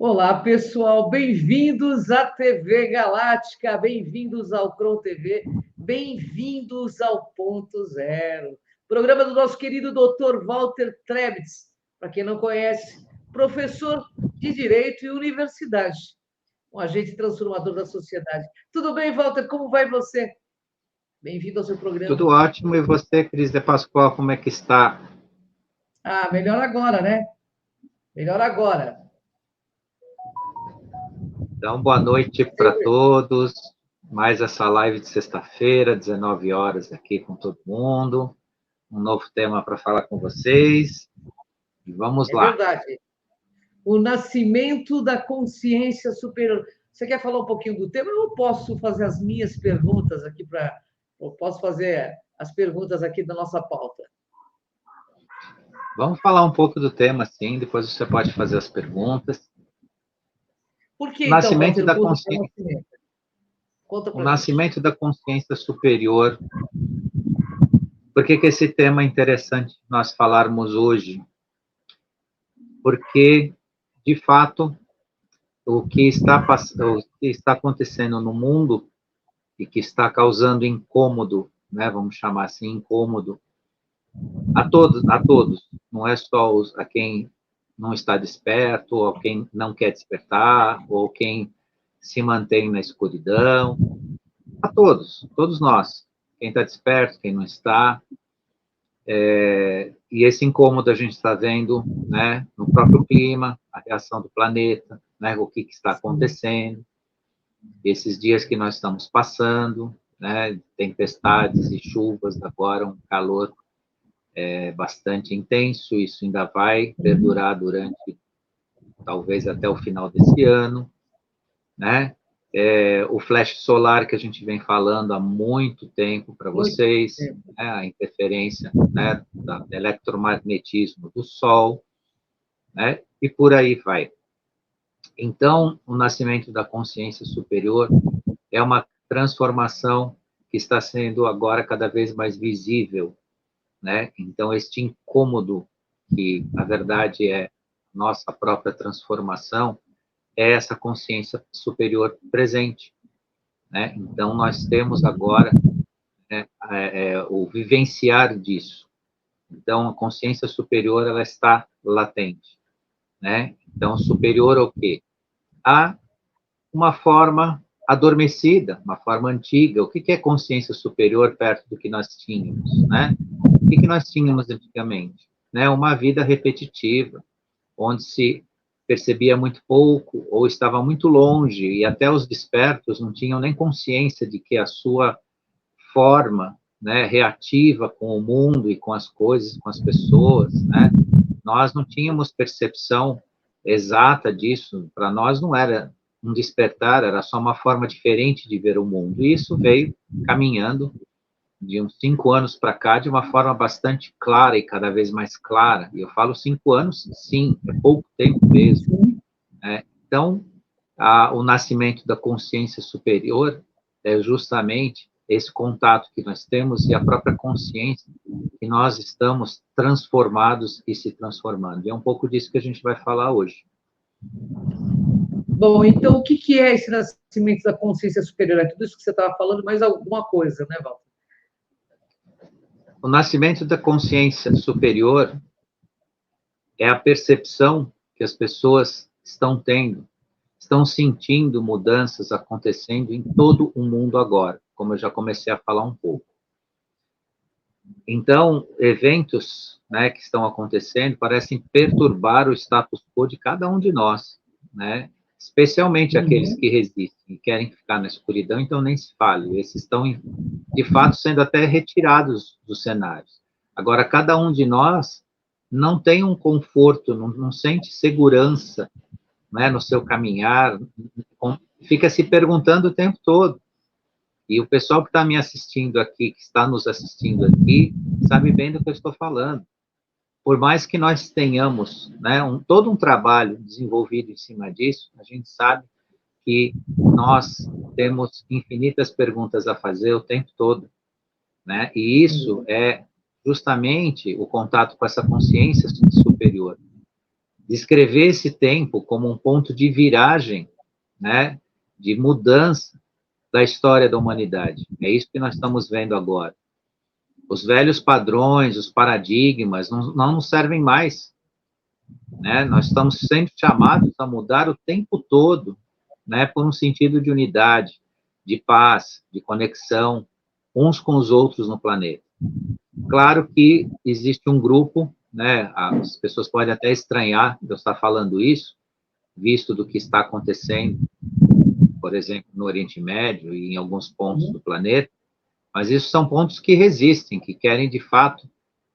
Olá, pessoal, bem-vindos à TV Galáctica, bem-vindos ao Cron TV, bem-vindos ao Ponto Zero, programa do nosso querido Dr. Walter Trebitz, para quem não conhece, professor de Direito e Universidade, um agente transformador da sociedade. Tudo bem, Walter? Como vai você? Bem-vindo ao seu programa. Tudo ótimo. E você, Cris de Pascoal, como é que está? Melhor agora, né? Melhor agora. Então, boa noite para todos. Mais essa live de sexta-feira, 19 horas aqui com todo mundo. Um novo tema para falar com vocês. E vamos lá. É verdade. O nascimento da consciência superior. Você quer falar um pouquinho do tema? Eu posso fazer as minhas perguntas aqui para. Eu posso fazer as perguntas aqui da nossa pauta. Vamos falar um pouco do tema, sim. Depois você pode fazer as perguntas. Por que, O então, nascimento Walter, da quando é o consciência. nascimento? Conta O para gente. nascimento da consciência superior. Por que esse tema é interessante nós falarmos hoje? Porque, de fato, o que está acontecendo no mundo e que está causando incômodo, né, vamos chamar assim, incômodo, a todos, não é só a quem não está desperto, ou quem não quer despertar, ou quem se mantém na escuridão, a todos nós, quem está desperto, quem não está, e esse incômodo a gente está vendo, né, no próprio clima, a reação do planeta, né, o que está acontecendo, esses dias que nós estamos passando, né, tempestades e chuvas, agora um calor bastante intenso, isso ainda vai perdurar durante, talvez até o final desse ano, né? O flash solar que a gente vem falando há muito tempo para vocês, né, a interferência, né, do eletromagnetismo do Sol, né, e por aí vai. Então, o nascimento da consciência superior é uma transformação que está sendo agora cada vez mais visível, né? Então, este incômodo, que na verdade é nossa própria transformação, é essa consciência superior presente, né? Então, nós temos agora, né, o vivenciar disso. Então, a consciência superior, ela está latente, né? Então, superior ao quê? A uma forma adormecida, uma forma antiga. O que é consciência superior perto do que nós tínhamos, né? O que nós tínhamos antigamente? Né? Uma vida repetitiva, onde se percebia muito pouco ou estava muito longe, e até os despertos não tinham nem consciência de que a sua forma, né, reativa com o mundo e com as coisas, com as pessoas, né? Nós não tínhamos percepção exata disso, para nós não era um despertar, era só uma forma diferente de ver o mundo. E isso veio caminhando de uns 5 anos para cá de uma forma bastante clara e cada vez mais clara. E eu falo 5 anos, sim, é pouco tempo mesmo, né? Então, o nascimento da consciência superior é justamente esse contato que nós temos e a própria consciência que nós estamos transformados e se transformando. E é um pouco disso que a gente vai falar hoje. Bom, então, o que é esse nascimento da consciência superior? É tudo isso que você estava falando, mais alguma coisa, né, Walter? O nascimento da consciência superior é a percepção que as pessoas estão tendo, estão sentindo mudanças acontecendo em todo o mundo agora, como eu já comecei a falar um pouco. Então, eventos, né, que estão acontecendo parecem perturbar o status quo de cada um de nós, né? Especialmente aqueles que resistem e querem ficar na escuridão, então nem se fale. Esses estão, de fato, sendo até retirados dos cenários. Agora, cada um de nós não tem um conforto, não sente segurança, né, no seu caminhar, fica se perguntando o tempo todo. E o pessoal que está me assistindo aqui, que está nos assistindo aqui, sabe bem do que eu estou falando. Por mais que nós tenhamos, né, todo um trabalho desenvolvido em cima disso, a gente sabe que nós temos infinitas perguntas a fazer o tempo todo, né? E isso é justamente o contato com essa consciência superior. descrever esse tempo como um ponto de viragem, né, de mudança da história da humanidade. É isso que nós estamos vendo agora. Os velhos padrões, os paradigmas não nos servem mais, né? Nós estamos sempre chamados a mudar o tempo todo, né, por um sentido de unidade, de paz, de conexão uns com os outros no planeta. Claro que existe um grupo, né, as pessoas podem até estranhar de eu estar falando isso, visto do que está acontecendo, por exemplo, no Oriente Médio e em alguns pontos do planeta, mas isso são pontos que resistem, que querem de fato,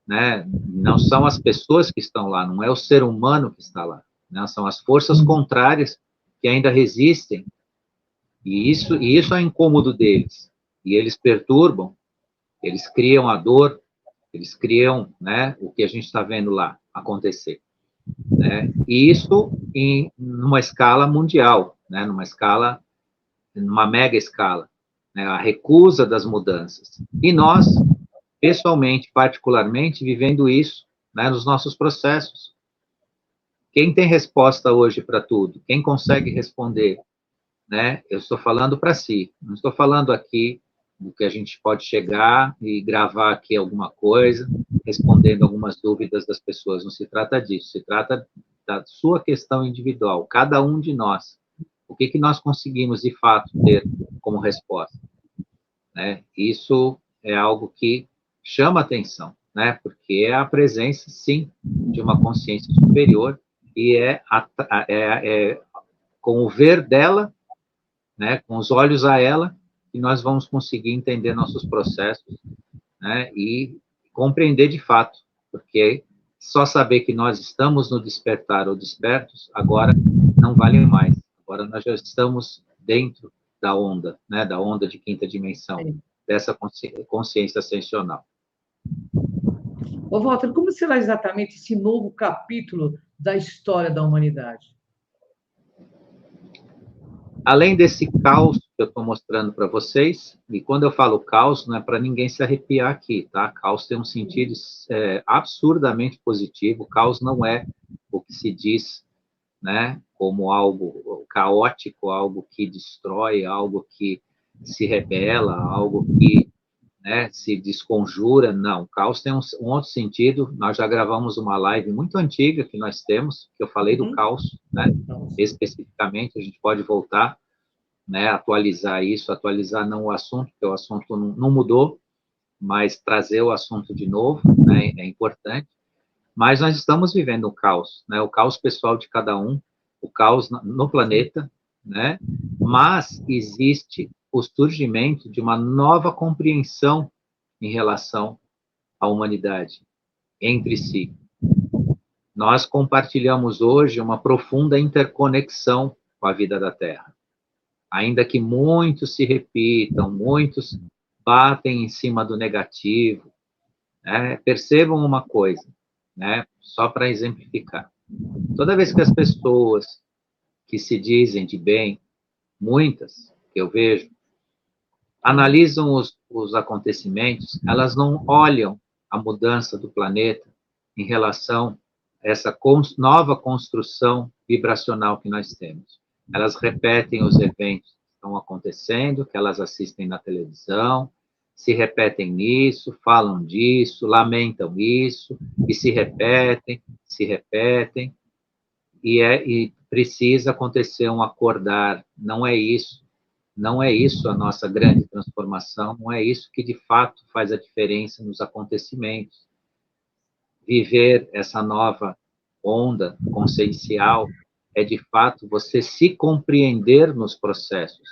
né, não são as pessoas que estão lá, não é o ser humano que está lá, né, são as forças contrárias que ainda resistem, e isso é incômodo deles, e eles perturbam, eles criam a dor, eles criam, né, o que a gente está vendo lá acontecer, né, e isso numa escala mundial, né, numa mega escala, né, a recusa das mudanças. E nós, pessoalmente, particularmente, vivendo isso, né, nos nossos processos. Quem tem resposta hoje para tudo? Quem consegue responder? Né? Eu estou falando para si, não estou falando aqui do que a gente pode chegar e gravar aqui alguma coisa, respondendo algumas dúvidas das pessoas. Não se trata disso, se trata da sua questão individual, cada um de nós. O que nós conseguimos, de fato, ter como resposta? Né? Isso é algo que chama atenção, né? Porque é a presença, sim, de uma consciência superior e é com o ver dela, né, com os olhos a ela, que nós vamos conseguir entender nossos processos, né, e compreender de fato, porque só saber que nós estamos no despertar ou despertos, agora não vale mais. Agora nós já estamos dentro da onda, né, da onda de quinta dimensão, dessa consciência ascensional. Ô, Walter, como será exatamente esse novo capítulo da história da humanidade? Além desse caos que eu estou mostrando para vocês, e quando eu falo caos, não é para ninguém se arrepiar aqui, tá? Caos tem um sentido absurdamente positivo. Caos não é o que se diz, né, como algo caótico, algo que destrói, algo que se rebela, algo que, né, se desconjura. Não, caos tem um outro sentido. Nós já gravamos uma live muito antiga que nós temos, que eu falei do caos, né? Especificamente, a gente pode voltar, né, atualizar isso, atualizar não o assunto, porque o assunto não mudou, mas trazer o assunto de novo, né, é importante. Mas nós estamos vivendo um caos, né, o caos pessoal de cada um, o caos no planeta, né, mas existe o surgimento de uma nova compreensão em relação à humanidade, entre si. Nós compartilhamos hoje uma profunda interconexão com a vida da Terra. Ainda que muitos se repitam, muitos batem em cima do negativo, né? Percebam uma coisa, né? Só para exemplificar. Toda vez que as pessoas que se dizem de bem, muitas que eu vejo, analisam os acontecimentos, elas não olham a mudança do planeta em relação a essa nova construção vibracional que nós temos. Elas repetem os eventos que estão acontecendo, que elas assistem na televisão, se repetem nisso, falam disso, lamentam isso, e se repetem, e precisa acontecer um acordar. Não é isso. Não é isso a nossa grande transformação, não é isso que de fato faz a diferença nos acontecimentos. Viver essa nova onda consciencial é de fato você se compreender nos processos.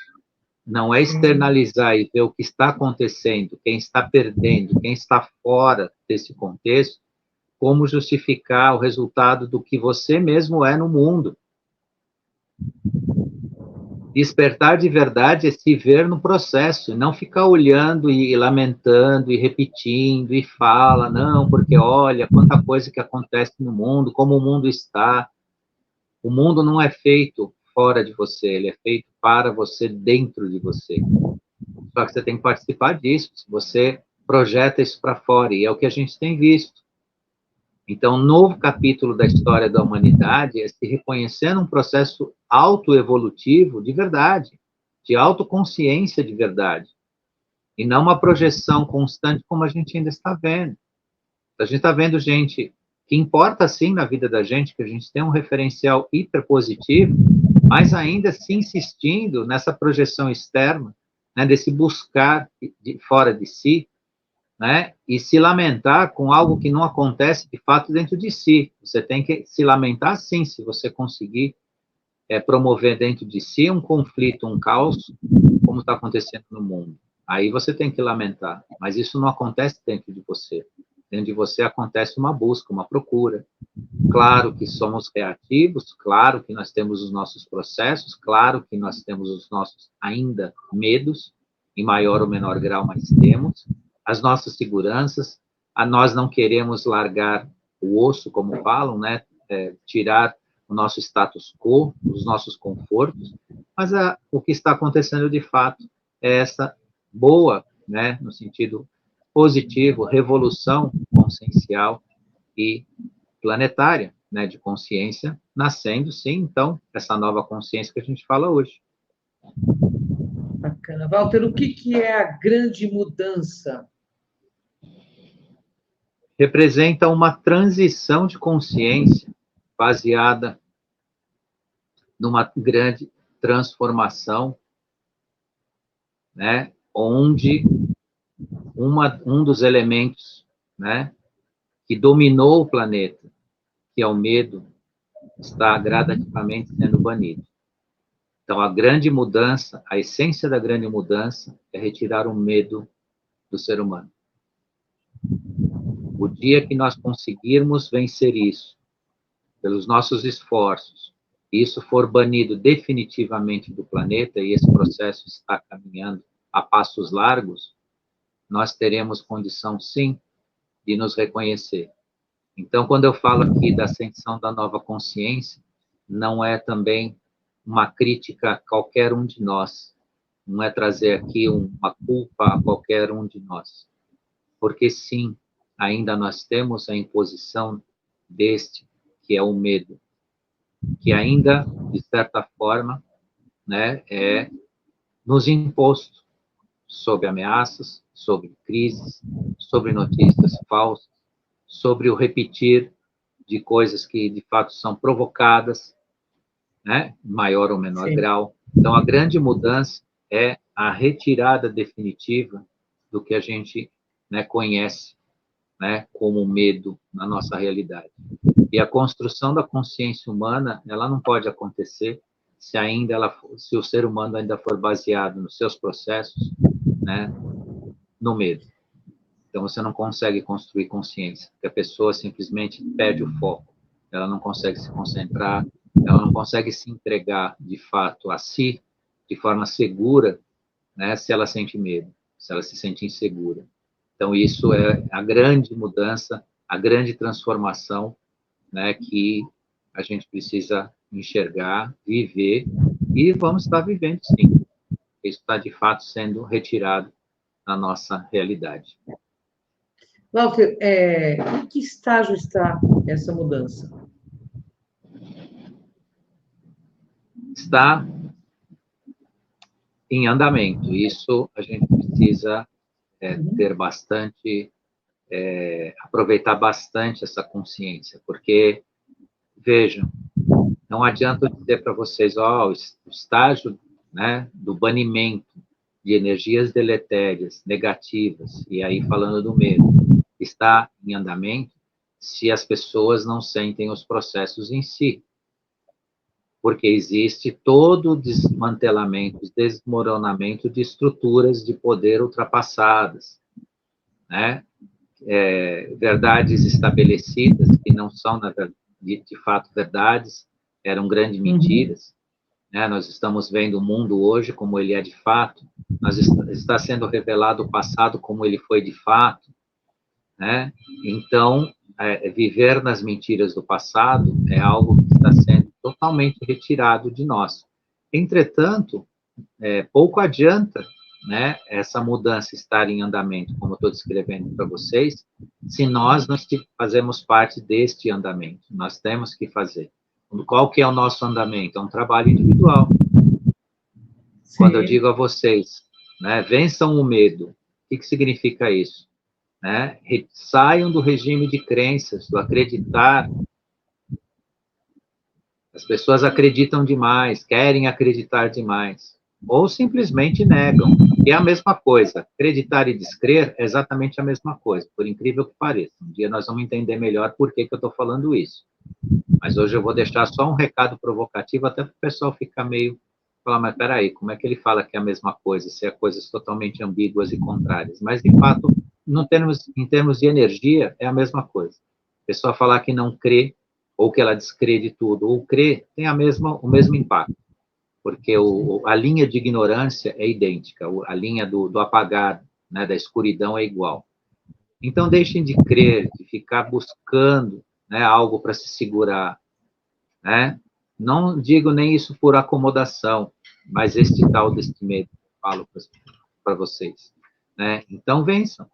Não é externalizar e ver o que está acontecendo, quem está perdendo, quem está fora desse contexto, como justificar o resultado do que você mesmo é no mundo. Despertar de verdade é se ver no processo, e não ficar olhando e lamentando e repetindo e fala, não, porque olha quanta coisa que acontece no mundo, como o mundo está. O mundo não é feito fora de você, ele é feito para você, dentro de você. Só que você tem que participar disso, você projeta isso para fora, e é o que a gente tem visto. Então, um novo capítulo da história da humanidade é se reconhecer num processo autoevolutivo de verdade, de autoconsciência de verdade, e não uma projeção constante como a gente ainda está vendo. A gente está vendo gente que importa sim na vida da gente, que a gente tem um referencial hiperpositivo, mas ainda se insistindo nessa projeção externa, né, desse buscar fora de si, né, e se lamentar com algo que não acontece de fato dentro de si. Você tem que se lamentar sim, se você conseguir promover dentro de si um conflito, um caos, como está acontecendo no mundo. Aí você tem que lamentar, mas isso não acontece dentro de você. Dentro de você acontece uma busca, uma procura. Claro que somos reativos, claro que nós temos os nossos processos, claro que nós temos os nossos ainda medos, em maior ou menor grau, mas temos as nossas seguranças, nós não queremos largar o osso, como falam, né? Tirar o nosso status quo, os nossos confortos, mas o que está acontecendo de fato é essa boa, né, no sentido positivo, revolução consciencial e planetária, né, de consciência, nascendo, sim, então, essa nova consciência que a gente fala hoje. Bacana. Walter, o que é a grande mudança? Representa uma transição de consciência baseada numa grande transformação, né, onde um dos elementos, né, que dominou o planeta, que é o medo, está gradativamente sendo banido. Então, a grande mudança, a essência da grande mudança é retirar o medo do ser humano. O dia que nós conseguirmos vencer isso, pelos nossos esforços, e isso for banido definitivamente do planeta, e esse processo está caminhando a passos largos, nós teremos condição, sim, de nos reconhecer. Então, quando eu falo aqui da ascensão da nova consciência, não é também uma crítica a qualquer um de nós, não é trazer aqui uma culpa a qualquer um de nós, porque sim, ainda nós temos a imposição deste, que é o medo, que ainda, de certa forma, né, é nos imposto sob ameaças, sobre crises, sobre notícias falsas, sobre o repetir de coisas que, de fato, são provocadas, né, em maior ou menor Sim. grau. Então, a grande mudança é a retirada definitiva do que a gente, né, conhece, né, como medo na nossa realidade. E a construção da consciência humana, ela não pode acontecer se o ser humano ainda for baseado nos seus processos, né, no medo. Então, você não consegue construir consciência, porque a pessoa simplesmente perde o foco, ela não consegue se concentrar, ela não consegue se entregar, de fato, a si, de forma segura, né, se ela sente medo, se ela se sente insegura. Então, isso é a grande mudança, a grande transformação, né, que a gente precisa enxergar, viver, e vamos estar vivendo, sim. Isso está, de fato, sendo retirado da nossa realidade. Walter, em que estágio está essa mudança? Está em andamento. Isso a gente precisa ter bastante, aproveitar bastante essa consciência, porque, vejam, não adianta eu dizer para vocês, o estágio, né, do banimento de energias deletérias, negativas, e aí falando do medo, está em andamento se as pessoas não sentem os processos em si. Porque existe todo o desmantelamento, desmoronamento de estruturas de poder ultrapassadas, né? Verdades estabelecidas que não são, de fato, verdades, eram grandes mentiras. Né? Nós estamos vendo o mundo hoje como ele é de fato, está sendo revelado o passado como ele foi de fato. Né? Então, viver nas mentiras do passado é algo que está sendo totalmente retirado de nós. Entretanto, pouco adianta né, essa mudança estar em andamento, como eu estou descrevendo para vocês, se nós não fazemos parte deste andamento. Nós temos que fazer. Qual que é o nosso andamento? É um trabalho individual. Sim. Quando eu digo a vocês, né, vençam o medo, o que significa isso? Né? Saiam do regime de crenças, do acreditar. As pessoas acreditam demais, querem acreditar demais, ou simplesmente negam. E é a mesma coisa. Acreditar e descrer é exatamente a mesma coisa, por incrível que pareça. Um dia nós vamos entender melhor por que eu estou falando isso. Mas hoje eu vou deixar só um recado provocativo, até para o pessoal ficar meio... falar, mas peraí, como é que ele fala que é a mesma coisa, se é coisas totalmente ambíguas e contrárias? Mas, de fato, em termos de energia, é a mesma coisa. A pessoa falar que não crê, ou que ela descrê de tudo, ou crê, tem o mesmo impacto. Porque a linha de ignorância é idêntica, a linha do apagar, né, da escuridão é igual. Então, deixem de crer, de ficar buscando, né, algo para se segurar. Né? Não digo nem isso por acomodação, mas este tal deste medo que eu falo para vocês. Né? Então, vençam.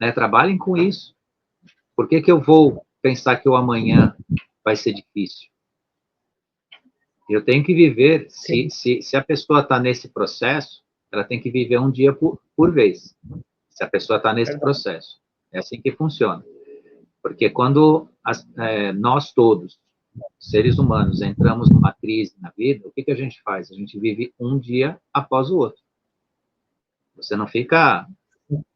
Né? Trabalhem com isso. Por que eu vou pensar que o amanhã vai ser difícil? Eu tenho que viver, se a pessoa está nesse processo, ela tem que viver um dia por vez. Se a pessoa está nesse processo. É assim que funciona. Porque quando nós todos, seres humanos, entramos numa crise na vida, o que a gente faz? A gente vive um dia após o outro. Você não fica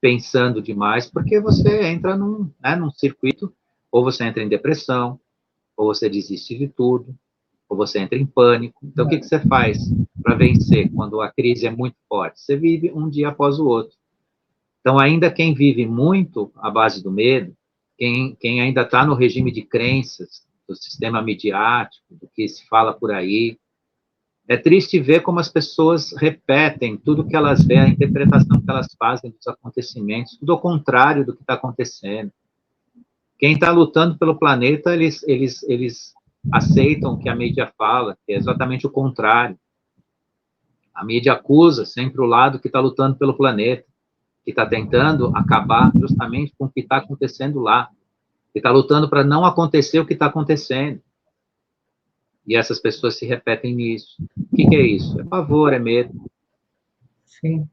pensando demais, porque você entra num circuito, ou você entra em depressão, ou você desiste de tudo, ou você entra em pânico. Então, o que você faz para vencer quando a crise é muito forte? Você vive um dia após o outro. Então, ainda quem vive muito à base do medo, quem ainda está no regime de crenças, do sistema midiático, do que se fala por aí, é triste ver como as pessoas repetem tudo que elas veem, a interpretação que elas fazem dos acontecimentos, tudo ao contrário do que está acontecendo. Quem está lutando pelo planeta, eles aceitam o que a mídia fala, que é exatamente o contrário. A mídia acusa sempre o lado que está lutando pelo planeta, que está tentando acabar justamente com o que está acontecendo lá, que está lutando para não acontecer o que está acontecendo. E essas pessoas se repetem nisso. O que é isso? É pavor, é medo. Sim.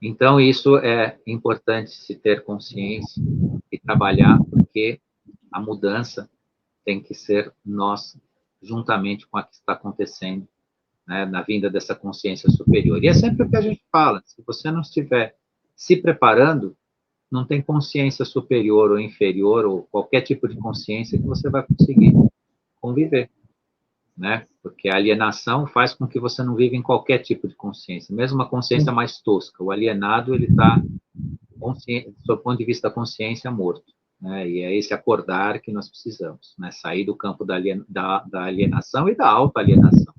Então, isso é importante se ter consciência e trabalhar, porque a mudança tem que ser nossa, juntamente com a que está acontecendo, né, na vinda dessa consciência superior. E é sempre o que a gente fala, se você não estiver se preparando, não tem consciência superior ou inferior, ou qualquer tipo de consciência que você vai conseguir conviver, né? Porque a alienação faz com que você não viva em qualquer tipo de consciência, mesmo uma consciência mais tosca. O alienado, ele está, do ponto de vista da consciência, morto. Né? E é esse acordar que nós precisamos, né? Sair do campo da alienação e da autoalienação.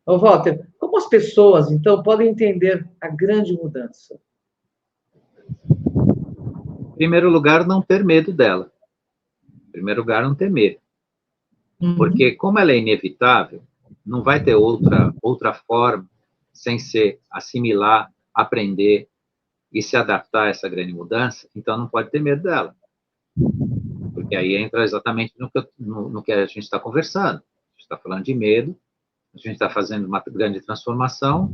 Ô, Walter, como as pessoas, então, podem entender a grande mudança? Em primeiro lugar, não ter medo dela. Em primeiro lugar, não ter medo. Porque, como ela é inevitável, não vai ter outra forma sem ser assimilar, aprender e se adaptar a essa grande mudança, então não pode ter medo dela. Porque aí entra exatamente no que a gente está conversando. A gente está falando de medo, a gente está fazendo uma grande transformação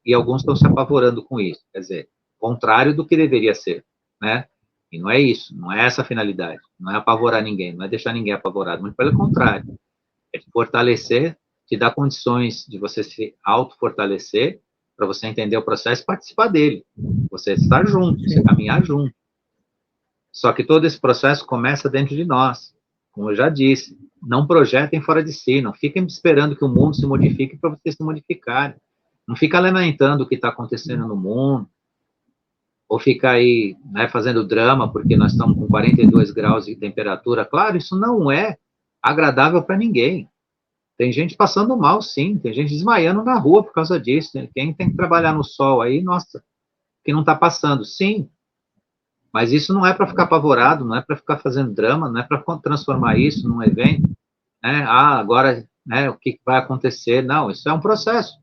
e alguns estão se apavorando com isso. Quer dizer, contrário do que deveria ser, né? E não é isso, não é essa a finalidade. Não é apavorar ninguém, não é deixar ninguém apavorado, muito pelo contrário. É te fortalecer, te dar condições de você se auto-fortalecer para você entender o processo e participar dele. Você estar junto, você caminhar junto. Só que todo esse processo começa dentro de nós. Como eu já disse, não projetem fora de si, não fiquem esperando que o mundo se modifique para vocês se modificarem. Não fica lamentando o que está acontecendo no mundo, ou fica aí, né, fazendo drama porque nós estamos com 42 graus de temperatura. Claro, isso não é agradável para ninguém. Tem gente passando mal, sim, tem gente desmaiando na rua por causa disso. Né? Quem tem que trabalhar no sol aí, nossa, que não está passando, sim. Mas isso não é para ficar apavorado, não é para ficar fazendo drama, não é para transformar isso num evento. Né? Ah, agora, né, o que vai acontecer? Não, isso é um processo.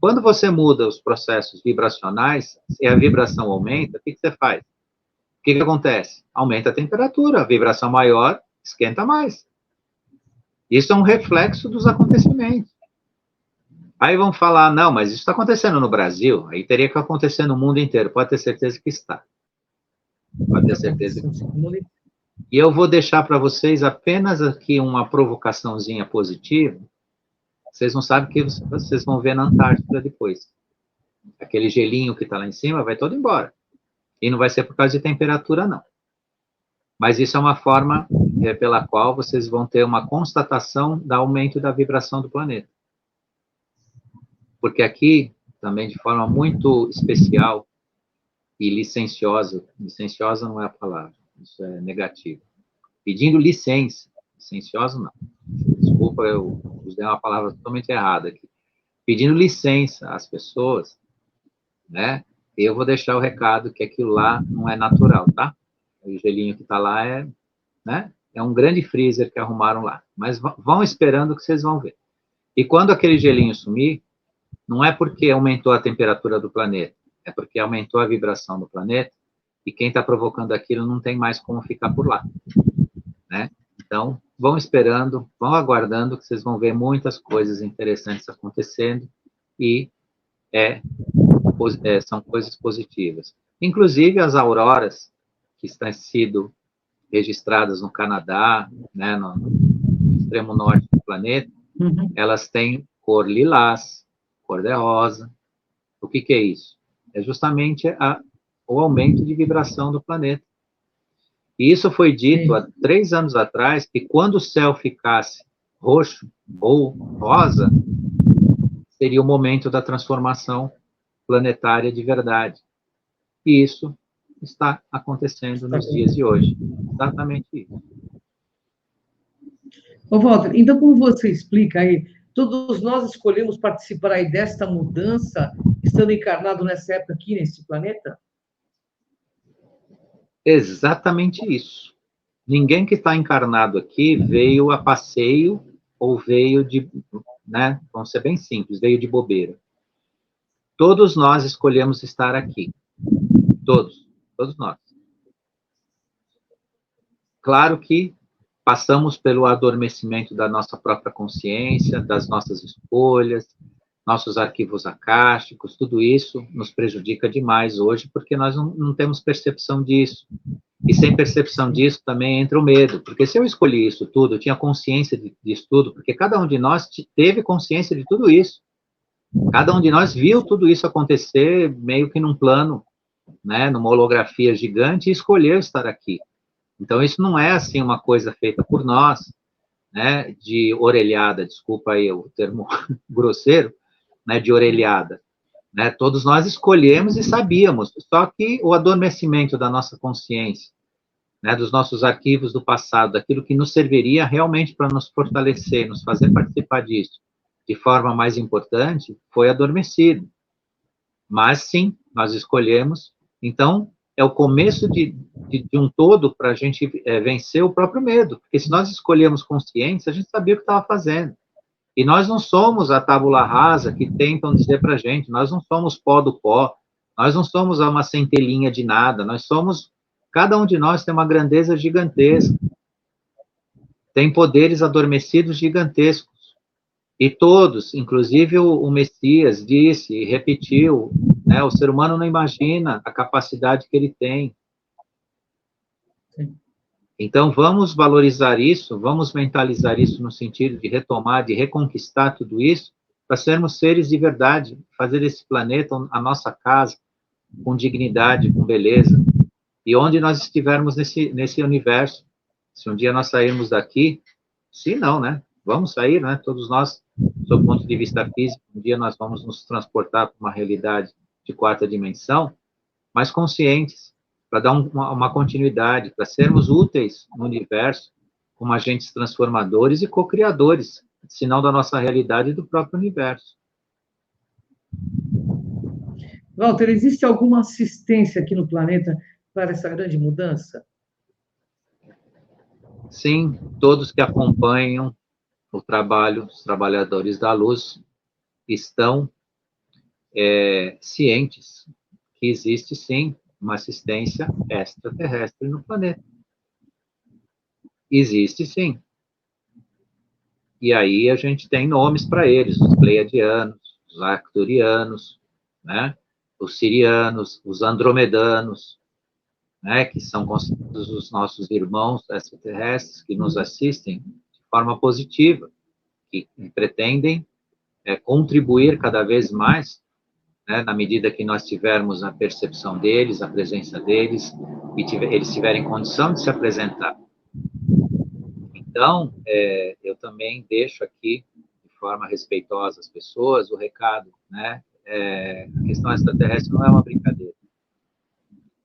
Quando você muda os processos vibracionais, e a vibração aumenta, o que você faz? O que acontece? Aumenta a temperatura, a vibração maior esquenta mais. Isso é um reflexo dos acontecimentos. Aí vão falar, não, mas isso está acontecendo no Brasil, aí teria que acontecer no mundo inteiro. Pode ter certeza que está. Pode ter certeza que está. E eu vou deixar para vocês apenas aqui uma provocaçãozinha positiva. Vocês não sabem o que vocês vão ver na Antártida depois. Aquele gelinho que está lá em cima vai todo embora. E não vai ser por causa de temperatura, não. Mas isso é uma forma pela qual vocês vão ter uma constatação do aumento da vibração do planeta. Porque aqui, também de forma muito especial e licenciosa não é a palavra, isso é negativo, pedindo licença, licenciosa não, desculpa, eu usei uma palavra totalmente errada aqui, pedindo licença às pessoas, né, eu vou deixar o recado que aquilo lá não é natural, tá? O gelinho que está lá né, é um grande freezer que arrumaram lá, mas vão esperando que vocês vão ver. E quando aquele gelinho sumir, não é porque aumentou a temperatura do planeta, é porque aumentou a vibração do planeta, e quem está provocando aquilo não tem mais como ficar por lá, né? Então, vão esperando, vão aguardando, que vocês vão ver muitas coisas interessantes acontecendo, e são coisas positivas. Inclusive, as auroras, que estão sendo registradas no Canadá, né, no extremo norte do planeta, elas têm cor lilás, cor-de-rosa. O que é isso? É justamente o aumento de vibração do planeta. E isso foi dito há 3 anos atrás, que quando o céu ficasse roxo ou rosa, seria o momento da transformação planetária de verdade. E isso está acontecendo nos dias de hoje. Exatamente isso. Ô, Walter, então como você explica aí, todos nós escolhemos participar aí desta mudança, estando encarnado nessa época aqui, nesse planeta? Exatamente isso. Ninguém que está encarnado aqui veio a passeio ou veio de, né, vamos ser bem simples, veio de bobeira. Todos nós escolhemos estar aqui. Todos nós. Claro que passamos pelo adormecimento da nossa própria consciência, das nossas escolhas, nossos arquivos akáshicos, tudo isso nos prejudica demais hoje, porque nós não temos percepção disso. E sem percepção disso também entra o medo, porque se eu escolhi isso tudo, eu tinha consciência disso tudo, porque cada um de nós teve consciência de tudo isso. Cada um de nós viu tudo isso acontecer meio que num plano, né, numa holografia gigante, e escolheu estar aqui. Então, isso não é, assim, uma coisa feita por nós, né, de orelhada, desculpa aí o termo grosseiro, né, de orelhada. Né? Todos nós escolhemos e sabíamos, só que o adormecimento da nossa consciência, né, dos nossos arquivos do passado, daquilo que nos serviria realmente para nos fortalecer, nos fazer participar disso, de forma mais importante, foi adormecido. Mas, sim, nós escolhemos. Então, é o começo de um todo para a gente vencer o próprio medo. Porque se nós escolhemos consciência, a gente sabia o que estava fazendo. E nós não somos a tábula rasa que tentam dizer para a gente, nós não somos pó do pó, nós não somos uma centelhinha de nada, nós somos, cada um de nós tem uma grandeza gigantesca, tem poderes adormecidos gigantescos. E todos, inclusive o Messias disse e repetiu, né, o ser humano não imagina a capacidade que ele tem. Sim. Então, vamos valorizar isso, vamos mentalizar isso no sentido de retomar, de reconquistar tudo isso, para sermos seres de verdade, fazer desse planeta a nossa casa, com dignidade, com beleza. E onde nós estivermos nesse universo, se um dia nós sairmos daqui, se não, né? Vamos sair, né? Todos nós, sob o ponto de vista físico, um dia nós vamos nos transportar para uma realidade de 4ª dimensão, mas conscientes, para dar uma continuidade, para sermos úteis no universo, como agentes transformadores e co-criadores, sinal da nossa realidade e do próprio universo. Walter, existe alguma assistência aqui no planeta para essa grande mudança? Sim, todos que acompanham o trabalho, os trabalhadores da luz, estão cientes que existe, sim, uma assistência extraterrestre no planeta. Existe, sim. E aí a gente tem nomes para eles, os pleiadianos, os arcturianos, né? Os sirianos, os andromedanos, né? Que são considerados os nossos irmãos extraterrestres que nos assistem de forma positiva, que pretendem contribuir cada vez mais, né? Na medida que nós tivermos a percepção deles, a presença deles, e eles tiverem condição de se apresentar. Então, eu também deixo aqui, de forma respeitosa às pessoas, o recado, né? A questão extraterrestre não é uma brincadeira.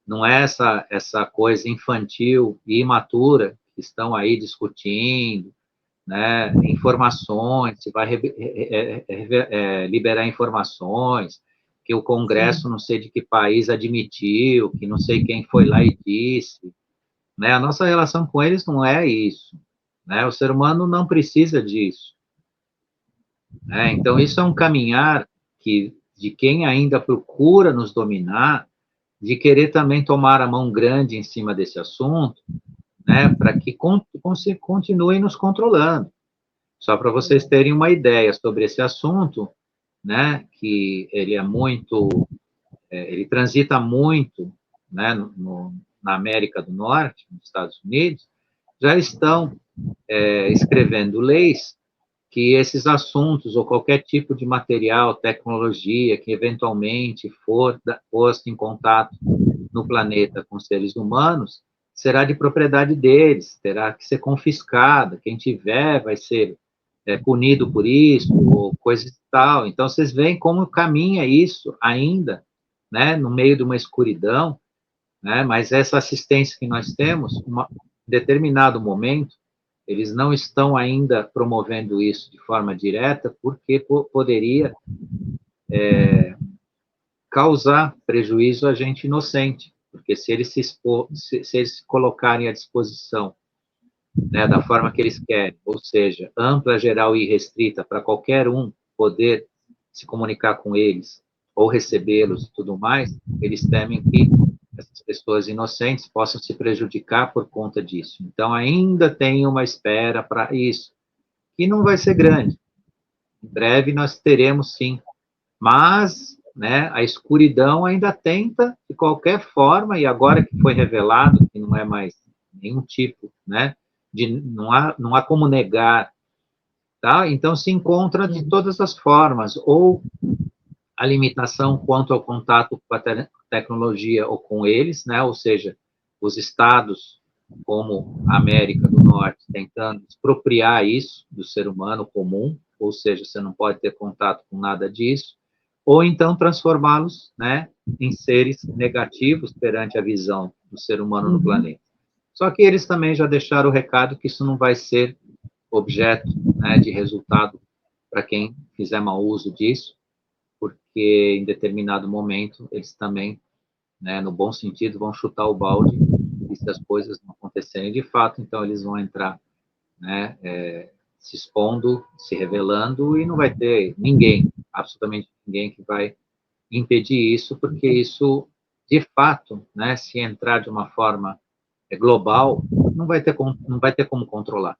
Não é essa coisa infantil e imatura que estão aí discutindo, né? Informações, se vai liberar informações, que o Congresso não sei de que país admitiu, que não sei quem foi lá e disse, né? A nossa relação com eles não é isso. Né? O ser humano não precisa disso. Né? Então, isso é um caminhar de quem ainda procura nos dominar, de querer também tomar a mão grande em cima desse assunto, né? Para que continue nos controlando. Só para vocês terem uma ideia sobre esse assunto, né? Que ele é muito, ele transita muito, né? Na América do Norte, nos Estados Unidos, já estão escrevendo leis que esses assuntos ou qualquer tipo de material, tecnologia que eventualmente for posto em contato no planeta com seres humanos, será de propriedade deles, terá que ser confiscada, quem tiver vai ser punido por isso, ou coisa e tal. Então, vocês veem como caminha isso ainda, né, no meio de uma escuridão, né, mas essa assistência que nós temos, em determinado momento, eles não estão ainda promovendo isso de forma direta, porque poderia causar prejuízo a gente inocente, porque se eles se eles se colocarem à disposição, né, da forma que eles querem, ou seja, ampla, geral e restrita para qualquer um poder se comunicar com eles ou recebê-los e tudo mais, eles temem que essas pessoas inocentes possam se prejudicar por conta disso. Então, ainda tem uma espera para isso, que não vai ser grande. Em breve nós teremos, sim. Mas, né, a escuridão ainda tenta, de qualquer forma, e agora que foi revelado que não é mais nenhum tipo, né, não há como negar, tá? Então, se encontra de todas as formas, ou a limitação quanto ao contato com a tecnologia ou com eles, né? Ou seja, os estados como a América do Norte tentando expropriar isso do ser humano comum, ou seja, você não pode ter contato com nada disso, ou então transformá-los, né, em seres negativos perante a visão do ser humano no planeta. Só que eles também já deixaram o recado que isso não vai ser objeto, né, de resultado para quem fizer mau uso disso, porque em determinado momento eles também, né, no bom sentido, vão chutar o balde e se as coisas não acontecerem de fato, então eles vão entrar, né, se expondo, se revelando, e não vai ter ninguém, absolutamente ninguém, que vai impedir isso, porque isso, de fato, né, se entrar de uma forma global, não vai ter como controlar.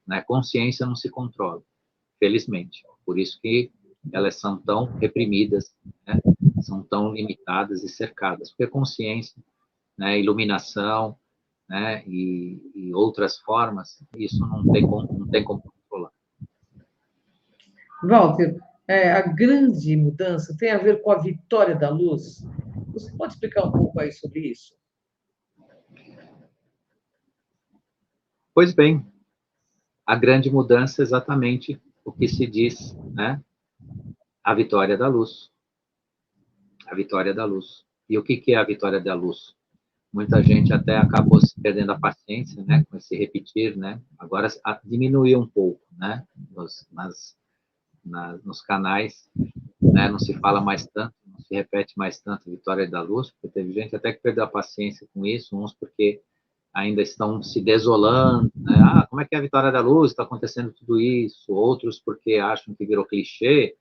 Né? Consciência não se controla, felizmente. Por isso que elas são tão reprimidas, né? São tão limitadas e cercadas, porque consciência, né, iluminação, né, e outras formas, isso não tem como controlar. Walter, a grande mudança tem a ver com a vitória da luz. Você pode explicar um pouco aí sobre isso? Pois bem, a grande mudança é exatamente o que se diz, né? A vitória da luz. A vitória da luz. E o que é a vitória da luz? Muita gente até acabou se perdendo a paciência, né, com esse repetir, né? Agora diminuiu um pouco, né, nos canais, né? Não se fala mais tanto, não se repete mais tanto a vitória da luz, porque teve gente até que perdeu a paciência com isso, uns porque ainda estão se desolando, né? Ah, como é que é a vitória da luz? Está acontecendo tudo isso? Outros porque acham que virou clichê.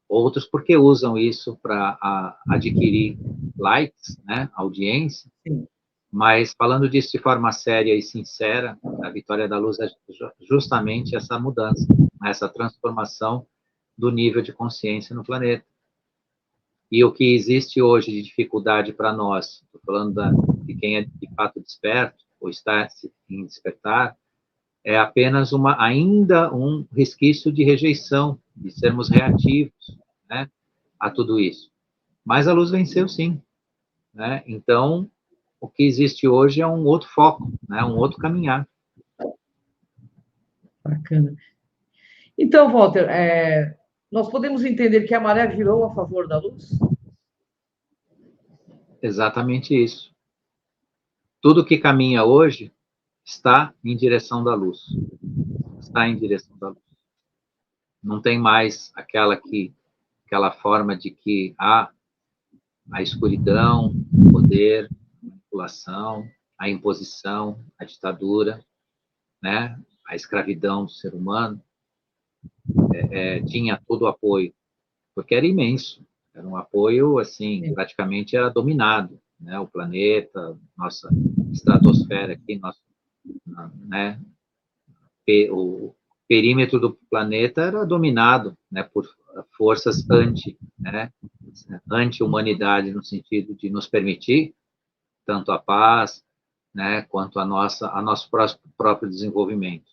outros porque usam isso para adquirir likes, né, audiência. Sim. Mas, falando disso de forma séria e sincera, a Vitória da Luz é justamente essa mudança, essa transformação do nível de consciência no planeta. E o que existe hoje de dificuldade para nós, estou falando de quem é de fato desperto, ou está em despertar, é apenas ainda um resquício de rejeição, de sermos reativos, né, a tudo isso. Mas a luz venceu, sim, né? Então, o que existe hoje é um outro foco, né, um outro caminhar. Bacana. Então, Walter, nós podemos entender que a maré virou a favor da luz? Exatamente isso. Tudo que caminha hoje está em direção da luz. Está em direção da luz. Não tem mais aquela forma de que há a escuridão, o poder, a manipulação, a imposição, a ditadura, né? A escravidão do ser humano. Tinha todo o apoio, porque era imenso. Era um apoio, assim, praticamente era dominado, né? O planeta, nossa estratosfera aqui, nosso, né? O perímetro do planeta era dominado, né, por forças né, anti-humanidade, no sentido de nos permitir tanto a paz, né, quanto a nosso próprio desenvolvimento.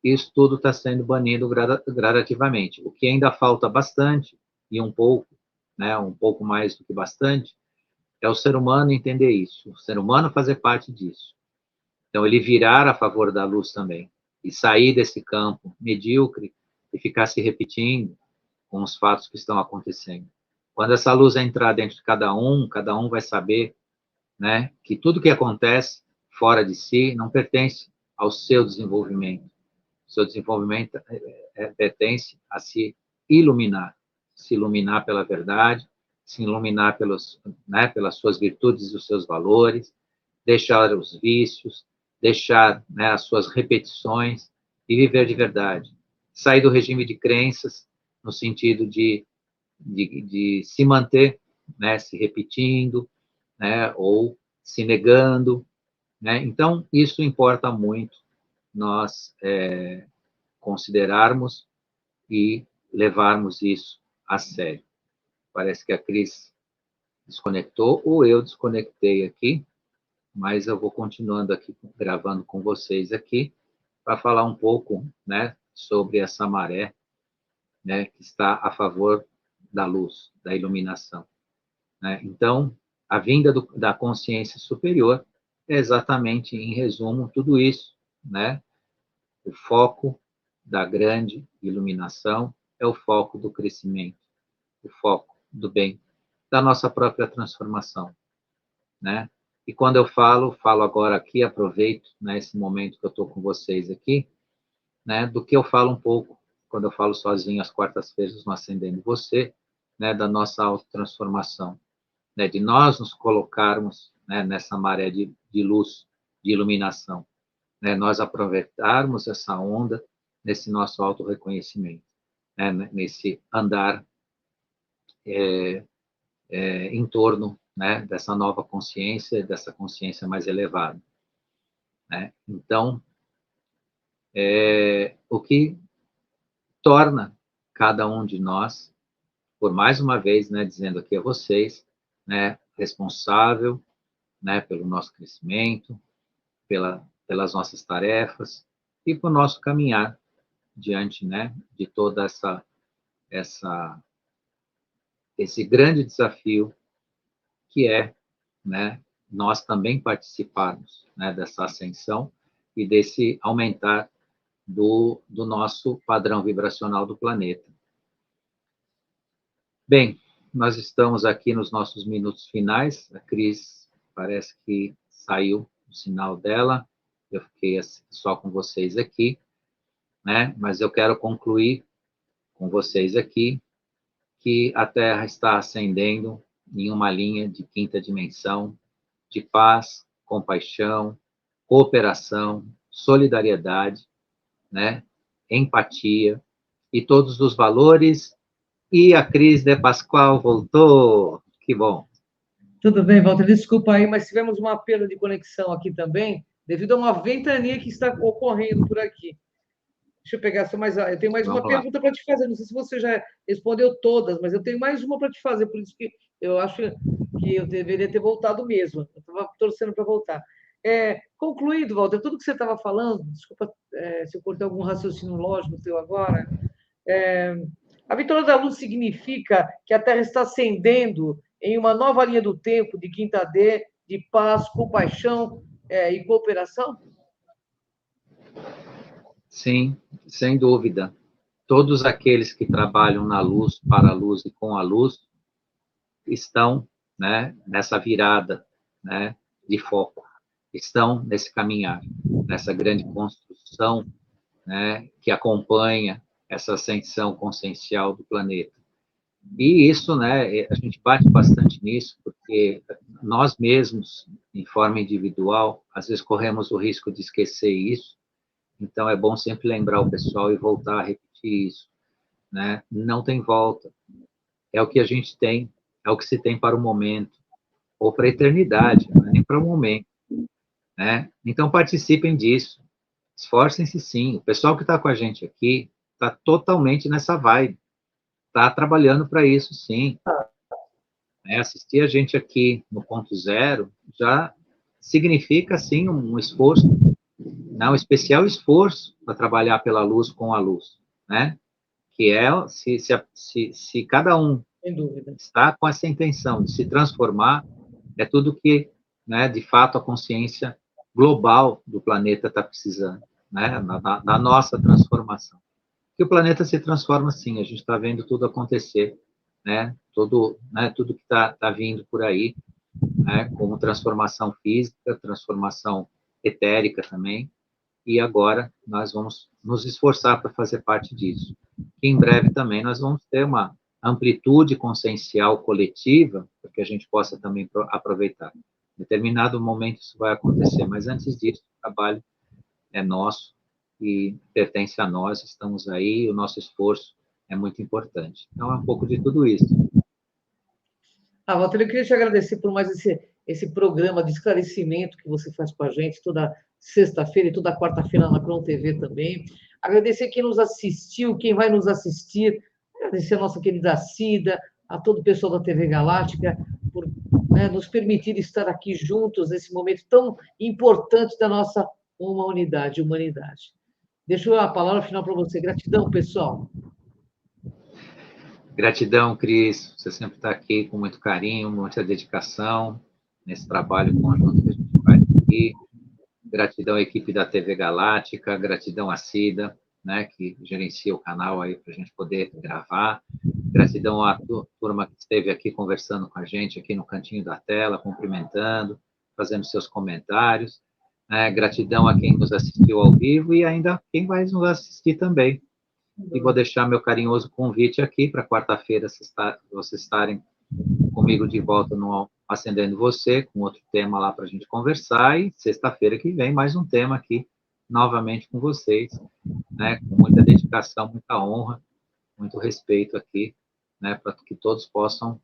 Isso tudo está sendo banido gradativamente. O que ainda falta bastante, e um pouco, né, um pouco mais do que bastante, é o ser humano entender isso, o ser humano fazer parte disso. Então, ele virar a favor da luz também, e sair desse campo medíocre e ficar se repetindo com os fatos que estão acontecendo. Quando essa luz entrar dentro de cada um vai saber, né, que tudo que acontece fora de si não pertence ao seu desenvolvimento. O seu desenvolvimento pertence a se iluminar pela verdade, se iluminar né, pelas suas virtudes e os seus valores, deixar os vícios, deixar, né, as suas repetições e viver de verdade. Sair do regime de crenças, no sentido de se manter, né, se repetindo, né, ou se negando, né? Então, isso importa muito nós considerarmos e levarmos isso a sério. Parece que a Cris desconectou ou eu desconectei aqui, mas eu vou continuando aqui, gravando com vocês aqui, para falar um pouco, né, sobre essa maré, né, que está a favor da luz, da iluminação, né? Então, a vinda da consciência superior é exatamente, em resumo, tudo isso, né? O foco da grande iluminação é o foco do crescimento, o foco do bem, da nossa própria transformação, né? E quando eu falo agora aqui, aproveito, né, esse momento que eu estou com vocês aqui, né, do que eu falo um pouco, quando eu falo sozinho às quartas-feiras no Acendendo Você, né, da nossa autotransformação, né, de nós nos colocarmos, né, nessa maré de luz, de iluminação, né, nós aproveitarmos essa onda nesse nosso autorreconhecimento, né, nesse andar em torno, né, dessa nova consciência, dessa consciência mais elevada, né? Então, o que torna cada um de nós, por mais uma vez, né, dizendo aqui a vocês, né, responsável, né, pelo nosso crescimento, pelas nossas tarefas e por nosso caminhar diante, né, de toda esse grande desafio que é, né, nós também participarmos, né, dessa ascensão e desse aumentar do nosso padrão vibracional do planeta. Bem, nós estamos aqui nos nossos minutos finais. A Cris parece que saiu o sinal dela. Eu fiquei só com vocês aqui, né? Mas eu quero concluir com vocês aqui que a Terra está ascendendo em uma linha de quinta dimensão, de paz, compaixão, cooperação, solidariedade, né? Empatia e todos os valores E a Cris de Pascoal voltou. Que bom. Tudo bem, Walter? Desculpa aí, mas tivemos uma perda de conexão aqui também, devido a uma ventania que está ocorrendo por aqui. Deixa eu pegar só mais. Eu tenho mais uma Vamos lá. pergunta para te fazer. Não sei se você já respondeu todas, mas eu tenho mais uma para te fazer, por isso que eu acho que eu deveria ter voltado mesmo. Eu estava torcendo para voltar. Concluído, Walter, tudo que você estava falando, desculpa se eu cortei algum raciocínio lógico teu agora. A vitória da luz significa que a Terra está ascendendo em uma nova linha do tempo de quinta D, de paz, compaixão e cooperação? Sim, sem dúvida. Todos aqueles que trabalham na luz, para a luz e com a luz, estão, né, nessa virada, né, de foco, estão nesse caminhar, nessa grande construção, né, que acompanha essa ascensão consciencial do planeta. E isso, né, a gente bate bastante nisso, porque nós mesmos, em forma individual, às vezes corremos o risco de esquecer isso, então é bom sempre lembrar o pessoal e voltar a repetir isso, né? Não tem volta, é o que a gente tem, é o que se tem para o momento, ou para a eternidade, não é nem para o momento, né? Então participem disso, esforcem-se sim, o pessoal que está com a gente aqui está totalmente nessa vibe, está trabalhando para isso sim, assistir a gente aqui no ponto zero já significa, sim, um esforço, né, um especial esforço para trabalhar pela luz com a luz, né? Que é, se cada um está com essa intenção de se transformar, é tudo que, né, de fato, a consciência global do planeta está precisando, né? Na nossa transformação. Que o planeta se transforma, sim, a gente está vendo tudo acontecer, né, tudo que está vindo por aí, né, como transformação física, transformação etérica também, e agora nós vamos nos esforçar para fazer parte disso. E em breve também nós vamos ter uma amplitude consciencial coletiva, para que a gente possa também aproveitar. Em determinado momento isso vai acontecer, mas antes disso, o trabalho é nosso e pertence a nós, estamos aí, o nosso esforço é muito importante. Então, é um pouco de tudo isso. Walter, eu queria te agradecer por mais esse programa de esclarecimento que você faz com a gente toda sexta-feira e toda quarta-feira na Cron TV também. Agradecer quem nos assistiu, quem vai nos assistir. Agradecer a nossa querida Cida, a todo o pessoal da TV Galáctica, por nos permitir estar aqui juntos nesse momento tão importante da nossa humanidade. Deixo a palavra final para você. Gratidão, pessoal. Gratidão, Cris. Você sempre está aqui com muito carinho, muita dedicação nesse trabalho conjunto que a gente faz aqui. Gratidão à equipe da TV Galáctica, gratidão à Cida, né, que gerencia o canal aí para a gente poder gravar. Gratidão à turma que esteve aqui conversando com a gente aqui no cantinho da tela, cumprimentando, fazendo seus comentários. Gratidão a quem nos assistiu ao vivo e ainda quem vai nos assistir também. E vou deixar meu carinhoso convite aqui para quarta-feira vocês estarem comigo de volta no Acendendo Você, com outro tema lá para a gente conversar, e sexta-feira que vem mais um tema aqui, novamente com vocês, né, com muita dedicação, muita honra, muito respeito aqui, né, para que todos possam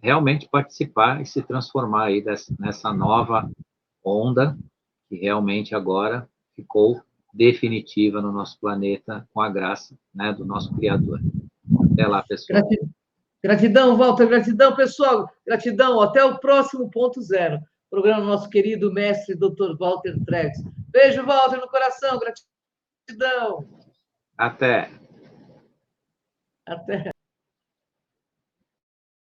realmente participar e se transformar aí nessa nova onda que realmente agora ficou definitiva no nosso planeta, com a graça, né, do nosso Criador. Até lá, pessoal. Gratidão, Walter, gratidão, pessoal. Gratidão, até o próximo ponto zero. Programa do nosso querido mestre, Dr. Walter Treves. Beijo, Walter, no coração. Gratidão. Até. Até.